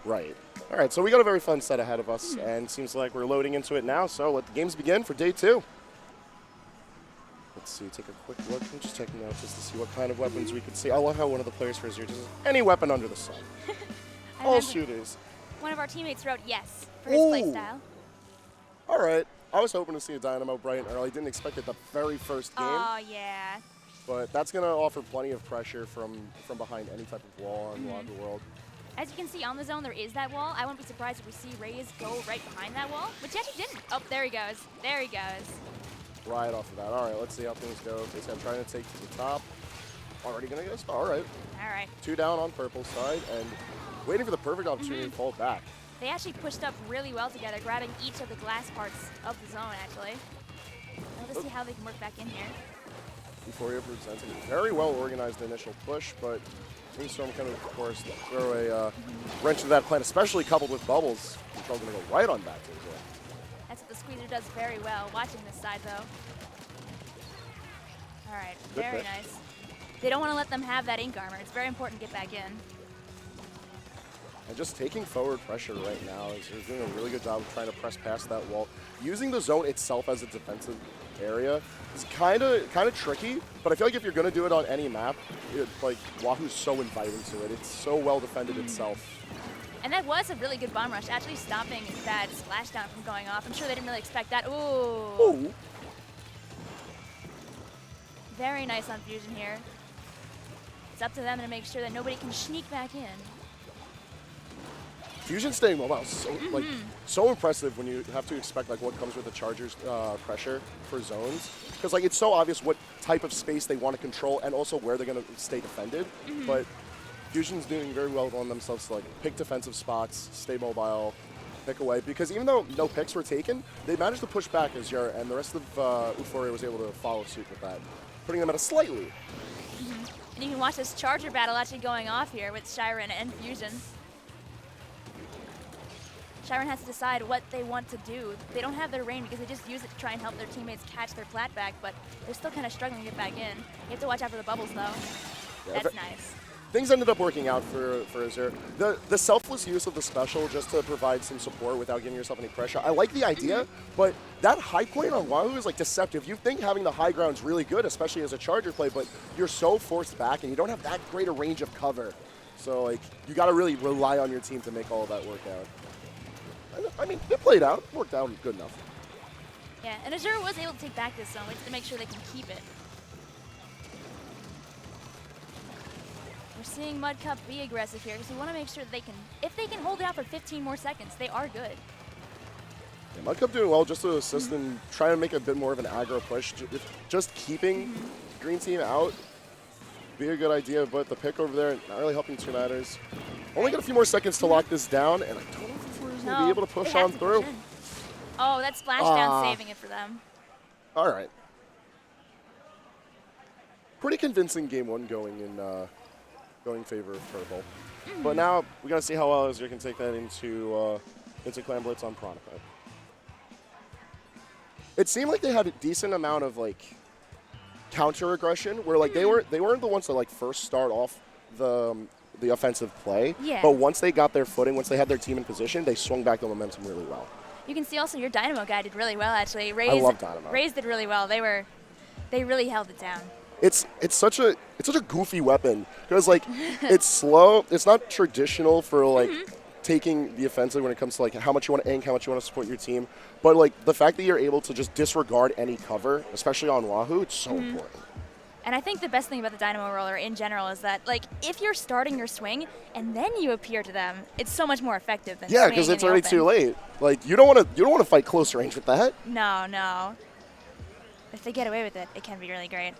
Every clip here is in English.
Right. All right, so we got a very fun set ahead of us, and seems like we're loading into it now, so let the games begin for day 2. Let's see, take a quick look. I'm just checking out just to see what kind of weapons we can see. I love how one of the players for Azure just any weapon under the sun. All shooters. One of our teammates wrote yes for his playstyle. All right. I was hoping to see a Dynamo bright and early. Didn't expect it the very first game. Oh, yeah. But that's going to offer plenty of pressure from behind any type of wall on Wahoo World. As you can see on the zone, there is that wall. I wouldn't be surprised if we see Raze go right behind that wall, which he actually didn't. Oh, there he goes. There he goes. Right off of that. All right, let's see how things go. This guy trying to take to the top. Already going to get a spot. All right. All right. 2 down on purple side and waiting for the perfect opportunity to fall back. They actually pushed up really well together, grabbing each of the glass parts of the zone, actually. Let's see how they can work back in here. Ooforia presents a very well-organized initial push, but Storm can, of course, throw a wrench to that plan, especially coupled with bubbles. Control's going to go right on back to Azure. That's what the Squeezer does very well, watching this side, though. All right, very nice. They don't want to let them have that ink armor. It's very important to get back in. And just taking forward pressure right now is doing a really good job of trying to press past that wall. Using the zone itself as a defensive area is kind of tricky, but I feel like if you're going to do it on any map, like Wahoo's so inviting to it. It's so well defended itself. And that was a really good bomb rush, actually stopping that splashdown from going off. I'm sure they didn't really expect that. Ooh. Very nice on Fusion here. It's up to them to make sure that nobody can sneak back in. Fusion staying mobile, so impressive when you have to expect like what comes with the Chargers pressure for zones, because like it's so obvious what type of space they want to control and also where they're going to stay defended. But Fusion's doing very well on themselves to like pick defensive spots, stay mobile, pick away. Because even though no picks were taken, they managed to push back Azure, and the rest of Ooforia was able to follow suit with that, putting them at a slight lead. And you can watch this Charger battle actually going off here with Shiren and Fusion. Shiren has to decide what they want to do. They don't have their rain because they just use it to try and help their teammates catch their plat back, but they're still kind of struggling to get back in. You have to watch out for the bubbles, though. Yeah, that's nice. Things ended up working out for Azure. The selfless use of the special just to provide some support without giving yourself any pressure. I like the idea, but that high point on Wahoo is like deceptive. You think having the high ground is really good, especially as a Charger play, but you're so forced back and you don't have that great a range of cover. So like you got to really rely on your team to make all of that work out. I mean, it played out, worked out good enough. Yeah, and Azure was able to take back this zone just to make sure they can keep it. We're seeing Mud Cup be aggressive here because we want to make sure that they can, if they can hold it out for 15 more seconds, they are good. Yeah, Mud Cup doing well just to assist and try to make a bit more of an aggro push. Just keeping green team out be a good idea, but the pick over there not really helping too matters. Only got a few more seconds to lock this down, and I don't know if we're going to be able to push on through. Oh, that splashdown saving it for them. All right. Pretty convincing game 1 going in favor of purple. But now we got to see how well Azure can take that into Clan Blitz on Prototype. It seemed like they had a decent amount of like counter aggression, where like they weren't the ones to like first start off the offensive play. Yeah. But once they got their footing, once they had their team in position, they swung back the momentum really well. You can see also your Dynamo guy did really well, actually. I love Dynamo. Raze did really well. They really held it down. It's such a goofy weapon because like it's slow. It's not traditional for like taking the offensive when it comes to like how much you want to ink, how much you want to support your team. But like the fact that you're able to just disregard any cover, especially on Wahoo, it's so important. And I think the best thing about the Dynamo roller in general is that, like, if you're starting your swing and then you appear to them, it's so much more effective than swinging because it's in the already open. too late. Like you don't want to fight close range with that. No. If they get away with it, it can be really great.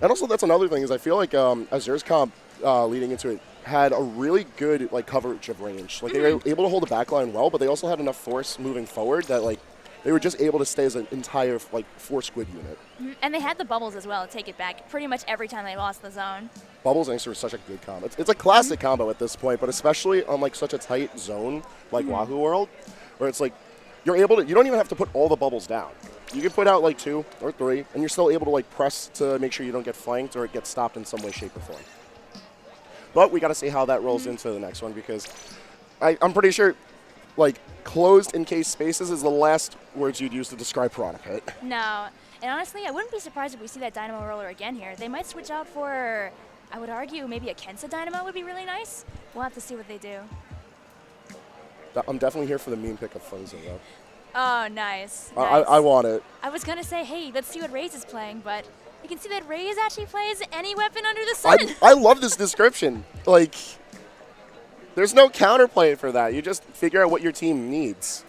And also, that's another thing is I feel like Azure's comp leading into it had a really good like coverage of range. Like they were able to hold the backline well, but they also had enough force moving forward that like they were just able to stay as an entire like 4 squid unit. And they had the bubbles as well to take it back pretty much every time they lost the zone. Bubbles and Acer is such a good combo. It's a classic combo at this point, but especially on like such a tight zone like Wahoo World, where it's like you don't even have to put all the bubbles down. You can put out like 2 or 3, and you're still able to like press to make sure you don't get flanked or it gets stopped in some way, shape, or form. But we got to see how that rolls into the next one, because I'm pretty sure, like, closed encased spaces is the last words you'd use to describe Piranha Pit. No. And honestly, I wouldn't be surprised if we see that Dynamo Roller again here. They might switch out for, I would argue, maybe a Kensa Dynamo would be really nice. We'll have to see what they do. I'm definitely here for the meme pick of Funzo, though. Oh, nice. I want it. I was going to say, hey, let's see what Raze is playing, but you can see that Raze actually plays any weapon under the sun. I love this description. Like, there's no counterplay for that. You just figure out what your team needs.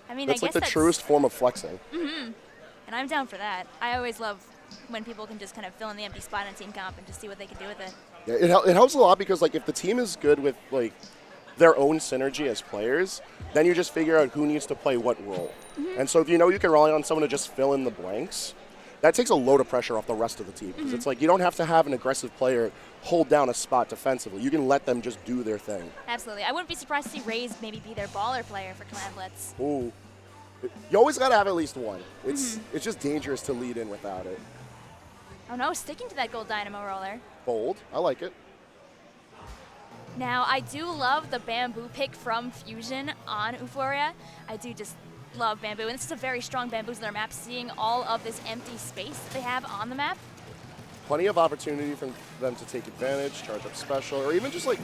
I mean, that's I like guess the truest form of flexing. Mm-hmm. And I'm down for that. I always love when people can just kind of fill in the empty spot in team comp and just see what they can do with it. Yeah, it helps a lot because, like, if the team is good with, like, their own synergy as players, then you just figure out who needs to play what role. Mm-hmm. And so if you know you can rely on someone to just fill in the blanks, that takes a load of pressure off the rest of the team. Because it's like you don't have to have an aggressive player hold down a spot defensively. You can let them just do their thing. Absolutely. I wouldn't be surprised to see Raze maybe be their baller player for Clan Blitz. Ooh. You always got to have at least one. It's just dangerous to lead in without it. Oh no, sticking to that gold Dynamo Roller. Bold. I like it. Now, I do love the Bamboo pick from Fusion on Ooforia. I do just love Bamboo, and this is a very strong Bamboozler map, seeing all of this empty space that they have on the map. Plenty of opportunity for them to take advantage, charge up special, or even just, like,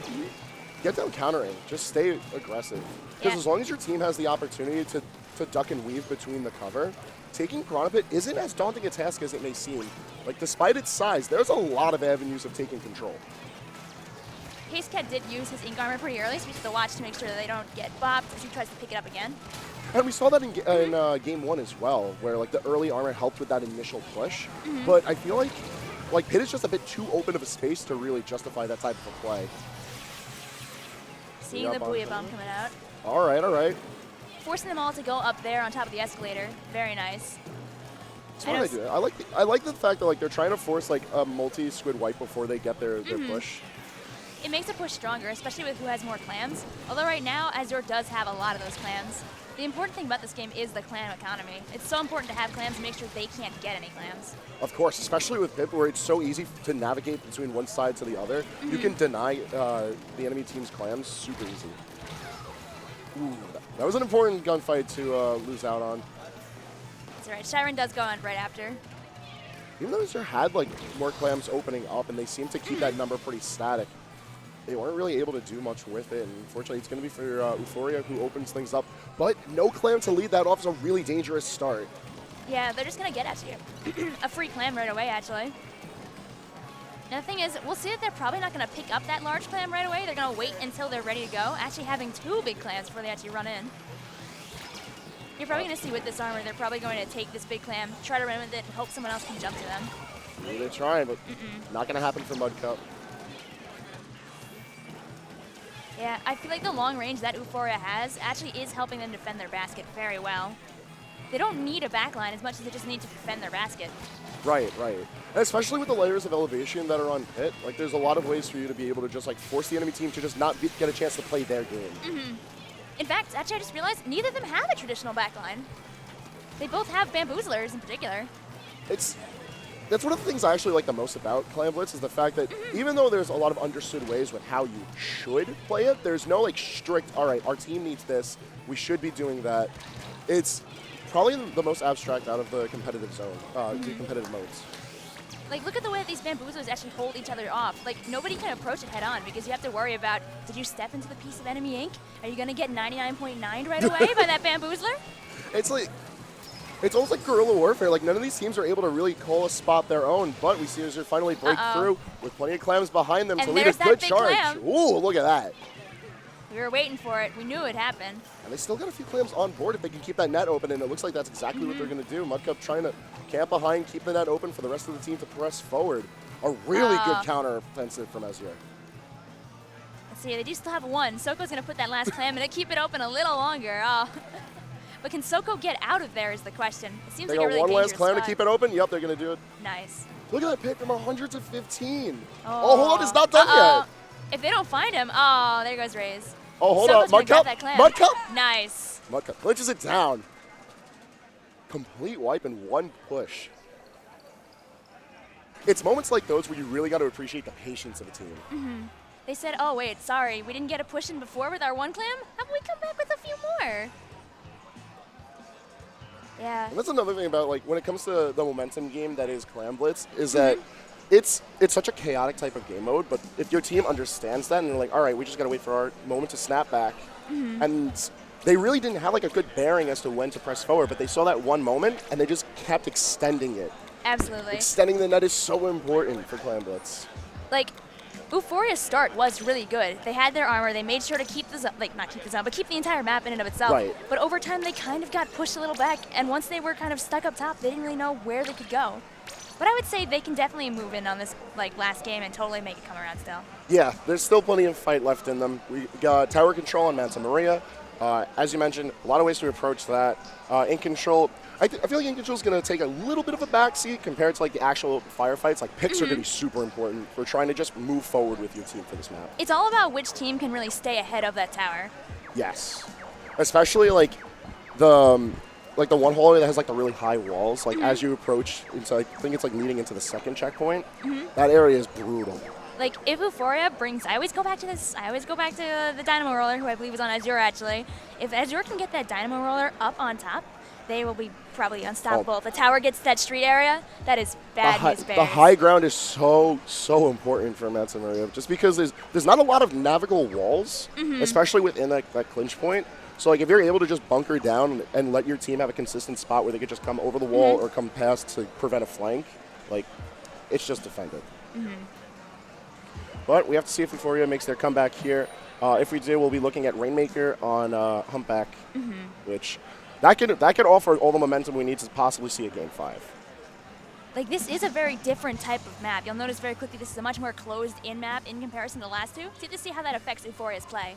get down countering. Just stay aggressive. Because as long as your team has the opportunity to duck and weave between the cover, taking Piranha Pit isn't as daunting a task as it may seem. Like, despite its size, there's a lot of avenues of taking control. Hazecat did use his ink armor pretty early, so we have to watch to make sure that they don't get bopped as he tries to pick it up again. And we saw that in game one as well, where, like, the early armor helped with that initial push. But I feel like Pit is just a bit too open of a space to really justify that type of a play. Seeing the Booyah Bomb coming out. All right, all right. Forcing them all to go up there on top of the escalator. Very nice. That's what I do. I like the fact that, like, they're trying to force, like, a multi-squid wipe before they get their push. It makes a push stronger, especially with who has more clans. Although right now, Azure does have a lot of those clans. The important thing about this game is the clan economy. It's so important to have clans and make sure they can't get any clans. Of course, especially with Pip, where it's so easy to navigate between one side to the other. You can deny the enemy team's clans super easy. Ooh, that was an important gunfight to lose out on. That's right. Shiren does go on right after. Even though Azure had, like, more clams opening up, and they seem to keep that number pretty static, they weren't really able to do much with it. And unfortunately, it's going to be for Ooforia, who opens things up. But no clam to lead that off is a really dangerous start. Yeah, they're just going to get at you. A free clam right away, actually. And the thing is, we'll see that they're probably not going to pick up that large clam right away. They're going to wait until they're ready to go, actually having two big clams before they actually run in. You're probably going to see with this armor, they're probably going to take this big clam, try to run with it, and hope someone else can jump to them. Maybe they're trying, but not going to happen for Mud Cup. Yeah, I feel like the long range that Ooforia has actually is helping them defend their basket very well. They don't need a backline as much as they just need to defend their basket. Right, right. And especially with the layers of elevation that are on Pit, like, there's a lot of ways for you to be able to just, like, force the enemy team to just not get a chance to play their game. In fact, actually, I just realized neither of them have a traditional backline. They both have bamboozlers in particular. That's one of the things I actually like the most about Clan Blitz is the fact that even though there's a lot of understood ways with how you should play it, there's no, like, strict, all right, our team needs this, we should be doing that. It's probably the most abstract out of the competitive zone, the competitive modes. Like, look at the way that these bamboozlers actually hold each other off. Like, nobody can approach it head on because you have to worry about, did you step into the piece of enemy ink? Are you going to get 99.9 right away by that bamboozler? It's almost like guerrilla warfare. Like, none of these teams are able to really call a spot their own, but we see Azure finally break through with plenty of clams behind them to lead a good charge. Clam. Ooh, look at that. We were waiting for it. We knew it would happen. And they still got a few clams on board if they can keep that net open, and it looks like that's exactly what they're going to do. Mudcup trying to camp behind, keep the net open for the rest of the team to press forward. A really good counter offensive from Azure. Let's see, they do still have one. Soko's going to put that last clam in and keep it open a little longer. Oh. But can Soko get out of there is the question. It seems They like a got really one last clam spot. to keep it open. Yep, they're going to do it. Nice. Look at that pick from 100 to 15. Oh, hold on, it's not done yet. If they don't find him, oh, there goes Raze. Oh, hold on, Mudcup. Mudcup. Nice. Mudcup glitches it down. Complete wipe in one push. It's moments like those where you really got to appreciate the patience of a team. They said, oh, wait, sorry, we didn't get a push in before with our one clam? How about we come back with a few more? Yeah. And that's another thing about, like, when it comes to the momentum game that is Clam Blitz, is that it's such a chaotic type of game mode, but if your team understands that and they're like, all right, we just got to wait for our moment to snap back, and they really didn't have, like, a good bearing as to when to press forward, but they saw that one moment, and they just kept extending it. Absolutely. Extending the net is so important for Clam Blitz. Like, Ooforia's start was really good. They had their armor. They made sure to keep the zone, like not keep the zone, but keep the entire map in and of itself. Right. But over time, they kind of got pushed a little back, and once they were kind of stuck up top, they didn't really know where they could go. But I would say they can definitely move in on this like last game and totally make it come around still. Yeah, there's still plenty of fight left in them. We got tower control on Manta Maria. As you mentioned, a lot of ways to approach that. In control, I feel like in control is going to take a little bit of a backseat compared to like the actual firefights. Like picks are going to be super important for trying to just move forward with your team for this map. It's all about which team can really stay ahead of that tower. Yes, especially like the one hallway that has like the really high walls. Like as you approach into, I think it's like leading into the second checkpoint. That area is brutal. Like, if Ooforia brings, I always go back to the Dynamo Roller, who I believe is on Azure, actually. If Azure can get that Dynamo Roller up on top, they will be probably unstoppable. If the tower gets to that street area, that is bad news bears. The high ground is so important for Manta Maria, just because there's not a lot of navigable walls, especially within that clinch point. So, like, if you're able to just bunker down and let your team have a consistent spot where they could just come over the wall or come past to prevent a flank, like, it's just defended. But we have to see if Ooforia makes their comeback here. If we do, we'll be looking at Rainmaker on Humpback, which that could offer all the momentum we need to possibly see a Game 5. Like, this is a very different type of map. You'll notice very quickly this is a much more closed-in map in comparison to the last two. So you have to see how that affects Ooforia's play.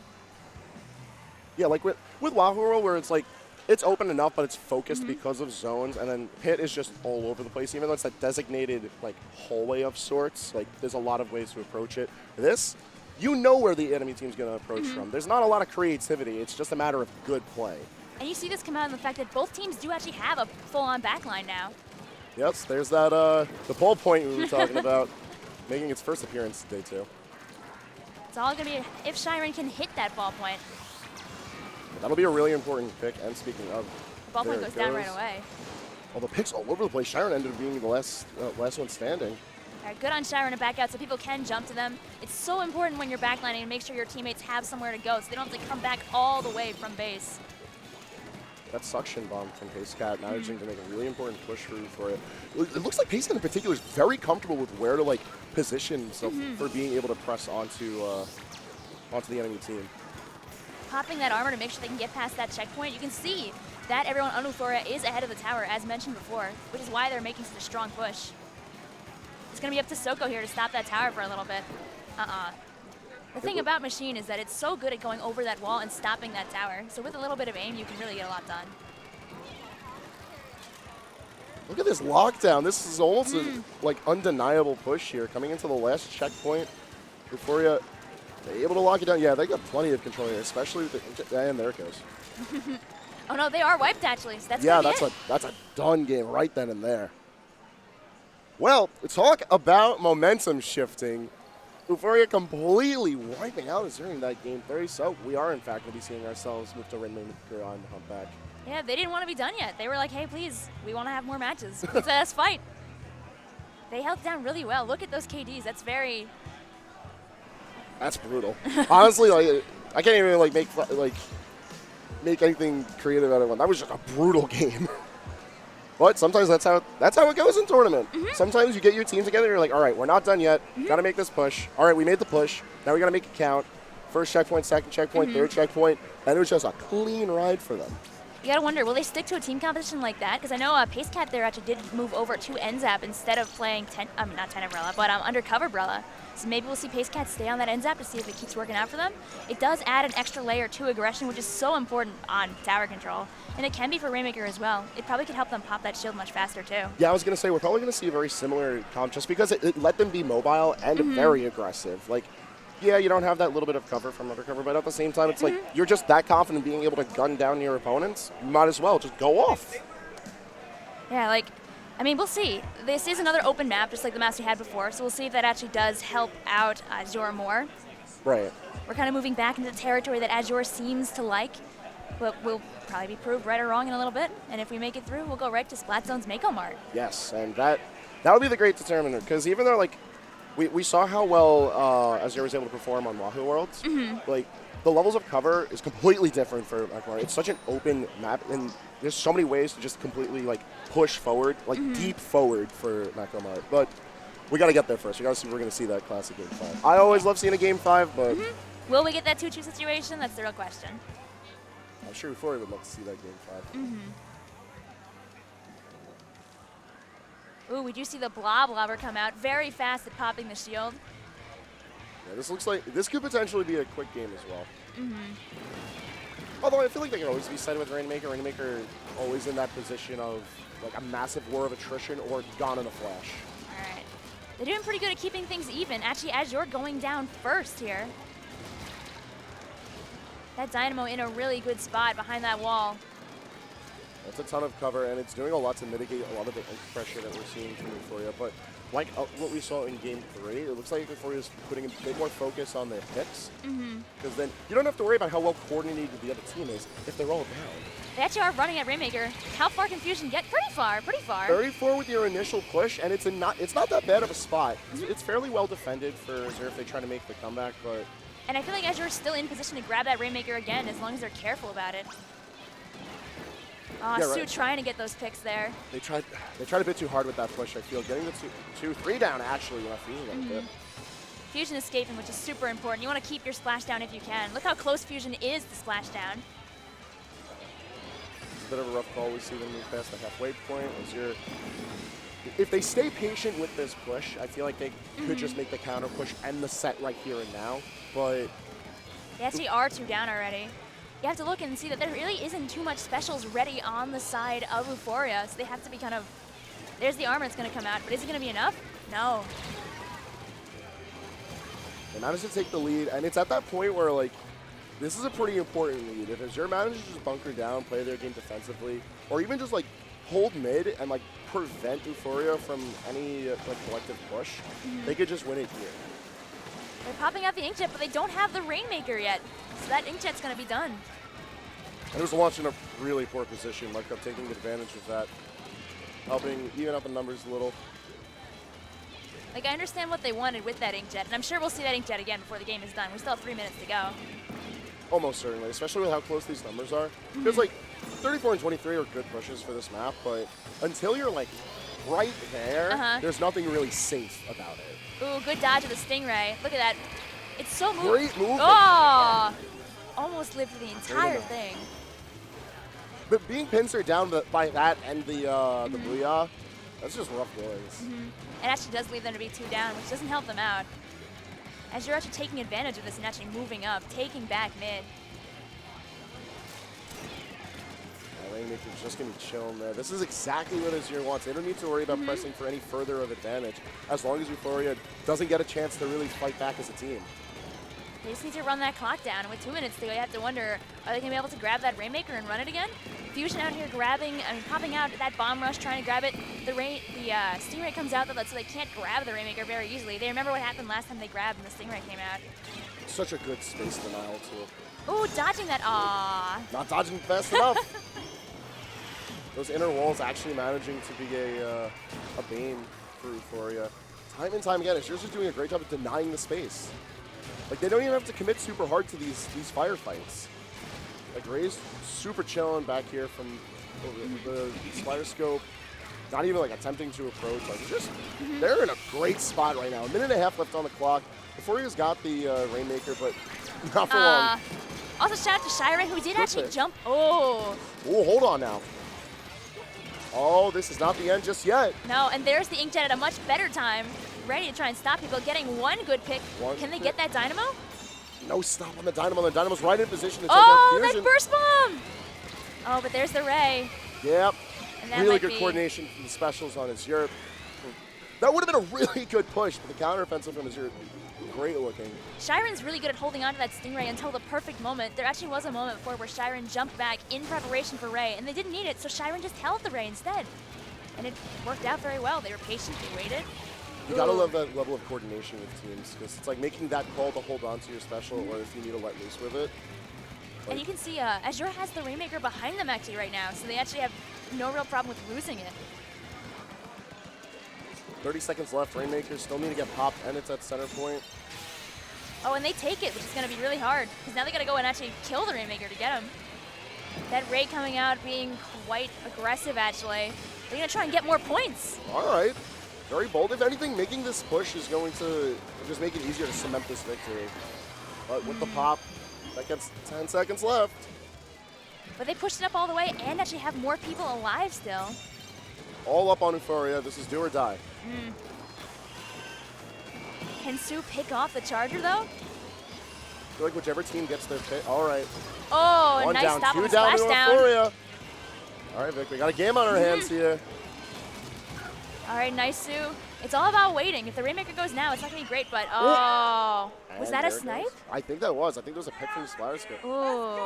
Yeah, like with Wahoo World, where it's like, it's open enough, but it's focused because of zones, and then Pit is just all over the place. Even though it's that designated like hallway of sorts, like there's a lot of ways to approach it. This, you know where the enemy team's going to approach from. There's not a lot of creativity. It's just a matter of good play. And you see this come out in the fact that both teams do actually have a full-on backline now. Yes, there's that the pole point we were talking about, making its first appearance day 2. It's all going to be if Shiren can hit that ball point. That'll be a really important pick. And speaking of, The ball point goes down right away. Well, the picks all over the place. Shiren ended up being the last one standing. All right, good on Shiren to back out so people can jump to them. It's so important when you're backlining to make sure your teammates have somewhere to go so they don't have to come back all the way from base. That suction bomb from Pacecat managing to make a really important push for it. It looks like Pacecat in particular is very comfortable with where to like position himself for being able to press onto the enemy team. Popping that armor to make sure they can get past that checkpoint. You can see that everyone on Ooforia is ahead of the tower, as mentioned before, which is why they're making such a strong push. It's going to be up to Soko here to stop that tower for a little bit. The thing about Machine is that it's so good at going over that wall and stopping that tower. So with a little bit of aim, you can really get a lot done. Look at this lockdown. This is almost a like undeniable push here. Coming into the last checkpoint, Ooforia, they able to lock it down. Yeah, they got plenty of control here, especially with the, and there it goes. Oh no, they are wiped actually. So that's that's a done game right then and there. Well, talk about momentum shifting. Ooforia completely wiping out Azure in that game 30, so we are in fact going to be seeing ourselves move to Rainmaker on Humpback. Yeah, they didn't want to be done yet. They were like, hey, please, we want to have more matches. Let's let us fight. They held down really well. Look at those KDs. That's brutal. Honestly, like I can't even like make anything creative out of it. That was just a brutal game. But sometimes that's how it goes in tournament. Sometimes you get your team together, you're like, all right, we're not done yet. Got to make this push. All right, we made the push. Now we got to make it count. First checkpoint, second checkpoint, third checkpoint. And it was just a clean ride for them. You got to wonder, will they stick to a team competition like that? Because I know Pacecat there actually did move over to NZAP instead of playing not Tenebrella, but Undercover Brella. So maybe we'll see Pacecat stay on that NZAP to see if it keeps working out for them. It does add an extra layer to aggression, which is so important on tower control. And it can be for Rainmaker as well. It probably could help them pop that shield much faster too. Yeah, I was going to say, we're probably going to see a very similar comp just because it let them be mobile and very aggressive. Like, yeah, you don't have that little bit of cover from Undercover, but at the same time, it's like you're just that confident being able to gun down your opponents. You might as well just go off. Yeah, like, I mean, we'll see. This is another open map, just like the maps we had before, so we'll see if that actually does help out Azure more. Right. We're kind of moving back into the territory that Azure seems to like, but we'll probably be proved right or wrong in a little bit. And if we make it through, we'll go right to Splatzone's Mako Mart. Yes, and that would be the great determiner, because even though like we saw how well Azure was able to perform on Wahoo Worlds, like the levels of cover is completely different for Mako Mart. It's such an open map, and there's so many ways to just completely like push forward, like deep forward for Mako Mart. But we got to get there first. We got to see if we're going to see that classic Game 5. I always love seeing a Game 5, but Will we get that 2-2 situation? That's the real question. I'm sure Ooforia would love to see that Game 5. Ooh, we do see the Blob Lobber come out very fast at popping the shield. Yeah, this looks like this could potentially be a quick game as well. Although I feel like they can always be sided with Rainmaker. Rainmaker always in that position of like a massive war of attrition or gone in a flash. All right. They're doing pretty good at keeping things even. Actually, Azure going down first here. That Dynamo in a really good spot behind that wall. That's a ton of cover, and it's doing a lot to mitigate a lot of the ink pressure that we're seeing from Ooforia. But like what we saw in Game 3, it looks like Ooforia is putting a bit more focus on their picks. Because then you don't have to worry about how well coordinated the other team is if they're all down. They actually are running at Rainmaker. How far can Fusion get? Pretty far, pretty far. 34 with your initial push, and it's not that bad of a spot. It's fairly well defended for Azure if they try to make the comeback, but... And I feel like Azure's still in position to grab that Rainmaker again as long as they're careful about it. Oh, Yeah, Sue right. trying to get those picks there. They tried a bit too hard with that push, I feel. Getting the 2-3 down, actually, when I Fusion got a bit. Fusion escaping, which is super important. You want to keep your splashdown if you can. Look how close Fusion is to splashdown. It's a bit of a rough call. We see them move past the halfway point. Azure, if they stay patient with this push, I feel like they could just make the counter push and the set right here and now. But They actually are 2 down already. You have to look and see that there really isn't too much specials ready on the side of Ooforia, so they have to be kind of... There's the armor that's going to come out, but is it going to be enough? No. they managed to take the lead, and it's at that point where, like, this is a pretty important lead. If Azure manages to just bunker down, play their game defensively, or even just, like, hold mid and, like, prevent Ooforia from any, like, collective push, they could just win it here. They're popping out the Inkjet, but they don't have the Rainmaker yet, so that Inkjet's going to be done. And it was launched in a really poor position. Markup taking advantage of that, helping even out the numbers a little. Like, I understand what they wanted with that Inkjet, and I'm sure we'll see that Inkjet again before the game is done. We still have 3 minutes to go. Almost certainly, especially with how close these numbers are. Because, like, 34 and 23 are good pushes for this map, but until you're, like, right there, there's nothing really safe about it. Ooh, good dodge of the Stingray. Look at that. It's so moving. Great movement. Oh! Almost lived through the entire thing. But being pincered down by that and the Booyah, that's just rough goings. It actually does leave them to be 2 down, which doesn't help them out. As you're actually taking advantage of this and actually moving up, taking back mid. Rainmaker's just going to be chilling there. This is exactly what Azure wants. They don't need to worry about pressing for any further of advantage, as long as Ooforia doesn't get a chance to really fight back as a team. They just need to run that clock down. With 2 minutes to go, you have to wonder, are they going to be able to grab that Rainmaker and run it again? Fusion out here popping out that bomb rush, trying to grab it. The Stingray comes out, though, so they can't grab the Rainmaker very easily. They remember what happened last time they grabbed and the Stingray came out. Such a good space denial, too. Ooh, dodging that. Aww. Not dodging fast enough. Those inner walls actually managing to be a bane for Ooforia. Time and time again, Azure's just doing a great job of denying the space. Like, they don't even have to commit super hard to these firefights. Like, Ray's super chilling back here from the spider scope. Not even, like, attempting to approach. Like, just, they're in a great spot right now. A minute and a half left on the clock. Ooforia's got the Rainmaker, but not for long. Also, shout out to Shiren, who did actually hit. jump. Oh, hold on now. Oh, this is not the end just yet. no, and there's the Inkjet at a much better time, ready to try and stop people, getting one good pick. Can they get that Dynamo? No stop on the Dynamo. The Dynamo's right in position to take Oh, out Fusion. that burst bomb! Oh, but there's the Ray. Yep. And that Really might good be- coordination from the specials on Azure. That would have been a really good push, but the counteroffensive from Azure, great looking. Shiren's really good at holding on to that Stingray until the perfect moment. There actually was a moment before where Shiren jumped back in preparation for Ray, and they didn't need it, so Shiren just held the Ray instead. And it worked out very well. They were patient, they waited. You gotta love that level of coordination with teams, because it's like making that call to hold on to your special, or if you need to let loose with it. And you can see Azure has the Rainmaker behind them actually right now, so they actually have no real problem with losing it. 30 seconds left. Rainmakers still need to get popped, and it's at center point. Oh, and they take it, which is going to be really hard, because now they got to go and actually kill the Rainmaker to get him. That Ray coming out being quite aggressive, actually. They're going to try and get more points. All right. Very bold. If anything, making this push is going to just make it easier to cement this victory. But with the pop, that gets 10 seconds left. But they pushed it up all the way and actually have more people alive still. All up on Ooforia. This is do or die. Can Sue pick off the charger, though? I feel like whichever team gets their pick. All right. Oh, One nice down, stop on two the down to splashdown. Ooforia. All right, Vic, we got a game on our hands here. All right, nice Sue. It's all about waiting. If the Rainmaker goes now, it's not going to be great, but oh. Was And that a there it snipe? goes. I think that was. I think there was a pick from the splatter scope. Ooh.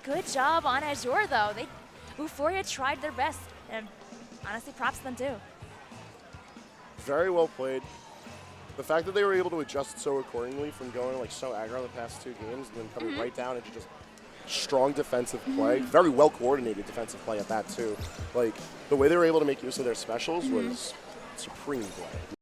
Good job on Azure, though. Ooforia tried their best, and honestly, props to them, too. Very well played. The fact that they were able to adjust so accordingly from going like so aggro the past 2 games and then coming right down into just strong defensive play, very well coordinated defensive play at that too. Like the way they were able to make use of their specials was supreme play.